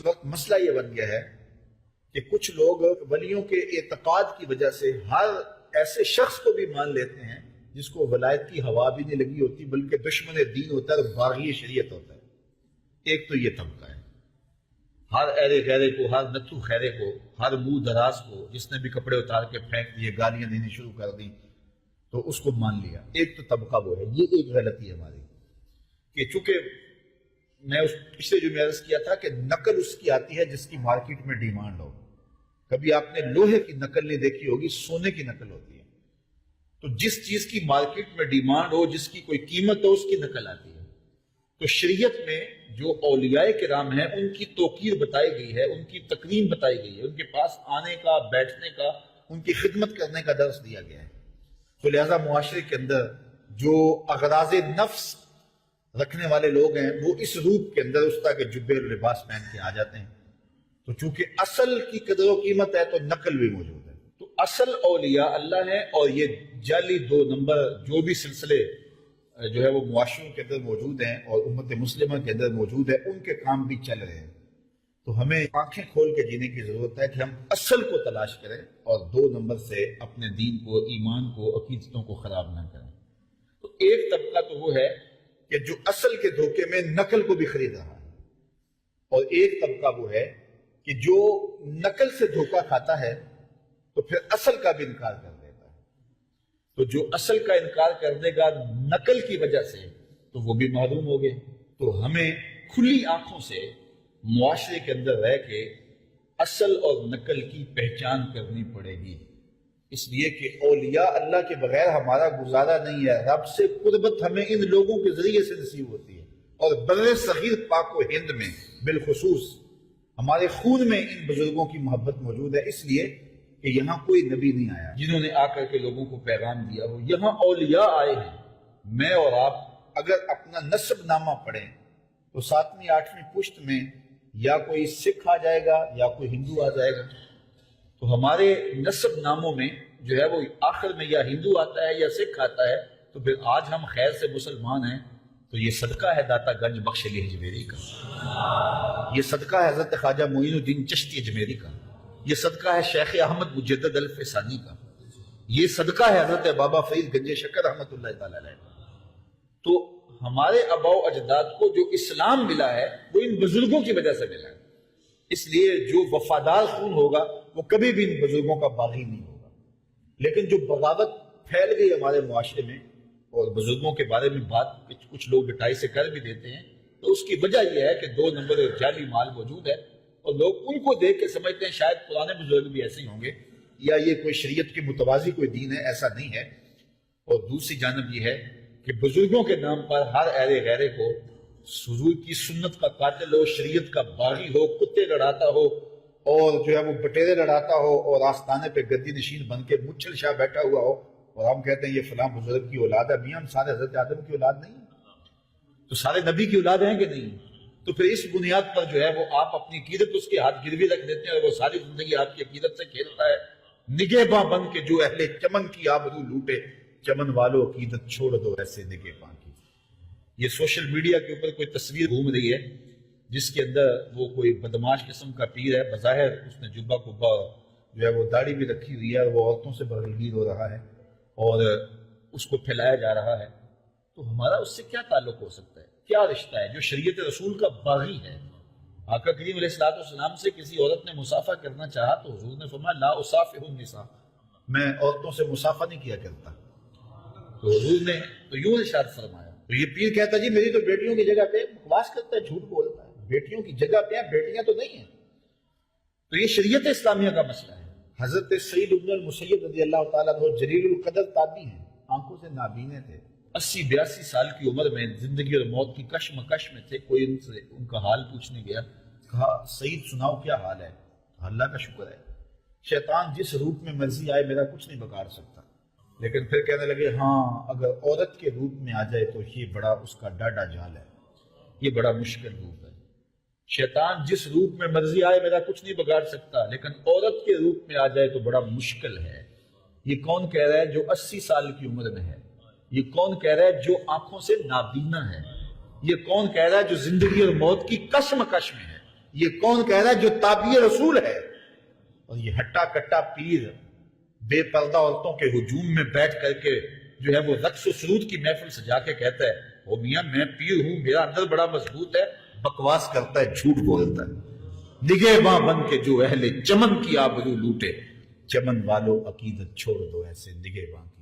وقت مسئلہ یہ بن گیا ہے کہ کچھ لوگ ولیوں کے اعتقاد کی وجہ سے ہر ایسے شخص کو بھی مان لیتے ہیں جس کو ولایت کی ہوا بھی نہیں لگی ہوتی بلکہ دشمن دین ہوتا ہے اور باغی شریعت ہوتا ہے۔ ایک تو یہ طبقہ ہے، ہر ایرے غیرے کو، ہر نتھو خیرے کو، ہر منہ دراز کو، جس نے بھی کپڑے اتار کے پھینک دیے، گالیاں دینی شروع کر دیں تو اس کو مان لیا۔ ایک تو طبقہ وہ ہے۔ یہ ایک غلطی ہے ہماری کہ چونکہ میں اس پچھلے جو میں عرض کیا تھا کہ نقل اس کی آتی ہے جس کی مارکیٹ میں ڈیمانڈ ہو۔ کبھی آپ نے لوہے کی نقل نہیں دیکھی ہوگی، سونے کی نقل ہوتی ہے۔ تو جس چیز کی مارکیٹ میں ڈیمانڈ ہو، جس کی کوئی قیمت ہو، اس کی نقل آتی ہے۔ تو شریعت میں جو اولیاء کرام ہیں ان کی توقیر بتائی گئی ہے، ان کی تکریم بتائی گئی ہے، ان کے پاس آنے کا، بیٹھنے کا، ان کی خدمت کرنے کا درس دیا گیا ہے۔ تو لہذا معاشرے کے اندر جو اغراض نفس رکھنے والے لوگ ہیں وہ اس روپ کے اندر اس طرح کے جبے اور لباس پہن کے آ جاتے ہیں۔ تو چونکہ اصل کی قدر و قیمت ہے تو نقل بھی موجود ہے۔ تو اصل اولیاء اللہ ہے، اور یہ جعلی 2 نمبر جو بھی سلسلے جو ہے وہ معاشروں کے اندر موجود ہیں اور امت مسلمہ کے اندر موجود ہے، ان کے کام بھی چل رہے ہیں۔ تو ہمیں آنکھیں کھول کے جینے کی ضرورت ہے کہ ہم اصل کو تلاش کریں اور 2 نمبر سے اپنے دین کو، ایمان کو، عقیدتوں کو خراب نہ کریں۔ تو ایک طبقہ تو وہ ہے کہ جو اصل کے دھوکے میں نقل کو بھی خرید رہا ہے، اور ایک طبقہ وہ ہے کہ جو نقل سے دھوکہ کھاتا ہے تو پھر اصل کا بھی انکار کر دیتا ہے۔ تو جو اصل کا انکار کر دے گا نقل کی وجہ سے تو وہ بھی محروم ہو گئے۔ تو ہمیں کھلی آنکھوں سے معاشرے کے اندر رہ کے اصل اور نقل کی پہچان کرنی پڑے گی، اس لیے کہ اولیاء اللہ کے بغیر ہمارا گزارا نہیں ہے۔ رب سے قربت ہمیں ان لوگوں کے ذریعے سے نصیب ہوتی ہے، اور بر صغیر پاک و ہند میں بالخصوص ہمارے خون میں ان بزرگوں کی محبت موجود ہے، اس لیے کہ یہاں کوئی نبی نہیں آیا جنہوں نے آ کر کے لوگوں کو پیغام دیا ہو۔ یہاں اولیاء آئے ہیں۔ میں اور آپ اگر اپنا نسب نامہ پڑھیں تو 7ویں 8ویں پشت میں یا کوئی سکھ آ جائے گا یا کوئی ہندو آ جائے گا۔ تو ہمارے نسب ناموں میں جو ہے وہ آخر میں یا ہندو آتا ہے یا سکھ آتا ہے۔ تو پھر آج ہم خیر سے مسلمان ہیں تو یہ صدقہ ہے داتا گنج بخش علی اجمیری کا، یہ صدقہ ہے حضرت خواجہ معین الدین چشتی اجمیری کا، یہ صدقہ ہے شیخ احمد مجدد الفسانی کا، یہ صدقہ ہے حضرت بابا فرید گنج شکر رحمۃ اللہ تعالی علیہ۔ تو ہمارے آباء و اجداد کو جو اسلام ملا ہے وہ ان بزرگوں کی وجہ سے ملا ہے، اس لیے جو وفادار خون ہوگا وہ کبھی بھی ان بزرگوں کا باغی نہیں ہوگا۔ لیکن جو بغاوت پھیل گئی ہمارے معاشرے میں اور بزرگوں کے بارے میں بات کچھ لوگ ڈٹائی سے کر بھی دیتے ہیں، تو اس کی وجہ یہ ہے کہ 2 نمبر اور جعلی مال موجود ہے، اور لوگ ان کو دیکھ کے سمجھتے ہیں شاید پرانے بزرگ بھی ایسے ہی ہوں گے، یا یہ کوئی شریعت کے متوازی کوئی دین ہے۔ ایسا نہیں ہے۔ اور دوسری جانب یہ ہے کہ بزرگوں کے نام پر ہر ایرے غیرے کو حضور کی سنت کا قاتل ہو، شریعت کا باغی ہو، کتے لڑاتا ہو، اور جو ہے وہ بٹیرے لڑاتا ہو، اور آستانے پہ گدی نشین بن کے مچھل شاہ بیٹھا ہوا ہو، اور ہم کہتے ہیں یہ فلاں بزرگ کی اولاد ہے۔ میاں ہم سارے حضرت آدم کی اولاد نہیں ہیں، تو سارے نبی کی اولاد ہیں کہ نہیں؟ تو پھر اس بنیاد پر جو ہے وہ آپ اپنی عقیدت اس کے ہاتھ گروی رکھ دیتے ہیں، اور وہ ساری زندگی آپ کی عقیدت سے کھیلتا ہے۔ نگہباں بن کے جو اہل چمن کی آبرو لوٹے، چمن والو عقیدت چھوڑ دو ایسے نگہباں کی۔ یہ سوشل میڈیا کے اوپر کوئی تصویر گھوم رہی ہے جس کے اندر وہ کوئی بدماش قسم کا پیر ہے، بظاہر اس نے جبہ کبا جو ہے وہ داڑھی بھی رکھی ہوئی ہے، اور وہ عورتوں سے بغلگیر ہو رہا ہے اور اس کو پھیلایا جا رہا ہے۔ تو ہمارا اس سے کیا تعلق ہو سکتا ہے؟ کیا رشتہ ہے جو شریعت رسول کا باغی ہے؟ آقا کریم علیہ السلام سے کسی عورت نے مصافحہ کرنا چاہا تو حضور نے فرمایا لا اصافح النساء، میں عورتوں سے مصافحہ نہیں کیا کرتا۔ تو حضور نے تو یوں ارشاد فرمایا۔ تو یہ پیر کہتا جی میری تو بیٹیوں کی جگہ پہ بکواس کرتا ہے، جھوٹ بولتا ہے، بیٹیوں کی جگہ پہ ہیں، بیٹیاں تو نہیں ہیں۔ تو یہ شریعت اسلامیہ کا مسئلہ ہے۔ حضرت سعید بن المسیب رضی اللہ تعالیٰ عنہ جلیل القدر تابعی ہیں، آنکھوں سے نابینے تھے، 80-82 سال کی عمر میں زندگی اور موت کی کشمکش میں تھے۔ کوئی ان کا حال پوچھنے گیا، کہا سعید سناؤ کیا حال ہے؟ اللہ کا شکر ہے، شیطان جس روپ میں مرضی آئے میرا کچھ نہیں بگاڑ سکتا۔ لیکن پھر کہنے لگے ہاں اگر عورت کے روپ میں آ جائے تو یہ بڑا اس کا ڈاڈا جال ہے، یہ بڑا مشکل روپ ہے۔ شیطان جس روپ میں مرضی آئے میرا کچھ نہیں بگاڑ سکتا، لیکن عورت کے روپ میں آ جائے تو بڑا مشکل ہے۔ یہ کون کہہ رہا ہے جو 80 سال کی عمر میں ہے؟ یہ کون کہہ رہا ہے جو آنکھوں سے نابینا ہے؟ یہ کون کہہ رہا ہے جو زندگی اور موت کی کشمکش میں ہے؟ یہ کون کہہ رہا ہے؟ جو تابع رسول ہے۔ اور یہ ہٹا کٹا پیر بے پردہ عورتوں کے ہجوم میں بیٹھ کر کے جو ہے وہ رقص و سرود کی محفل سجا کے کہتا ہے او میاں میں پیر ہوں، میرا اندر بڑا مضبوط ہے، بکواس کرتا ہے، جھوٹ بولتا ہے۔ نگہباں بن کے جو اہل چمن کی آبرو لوٹے، چمن والو عقیدت چھوڑ دو ایسے نگہباں کی۔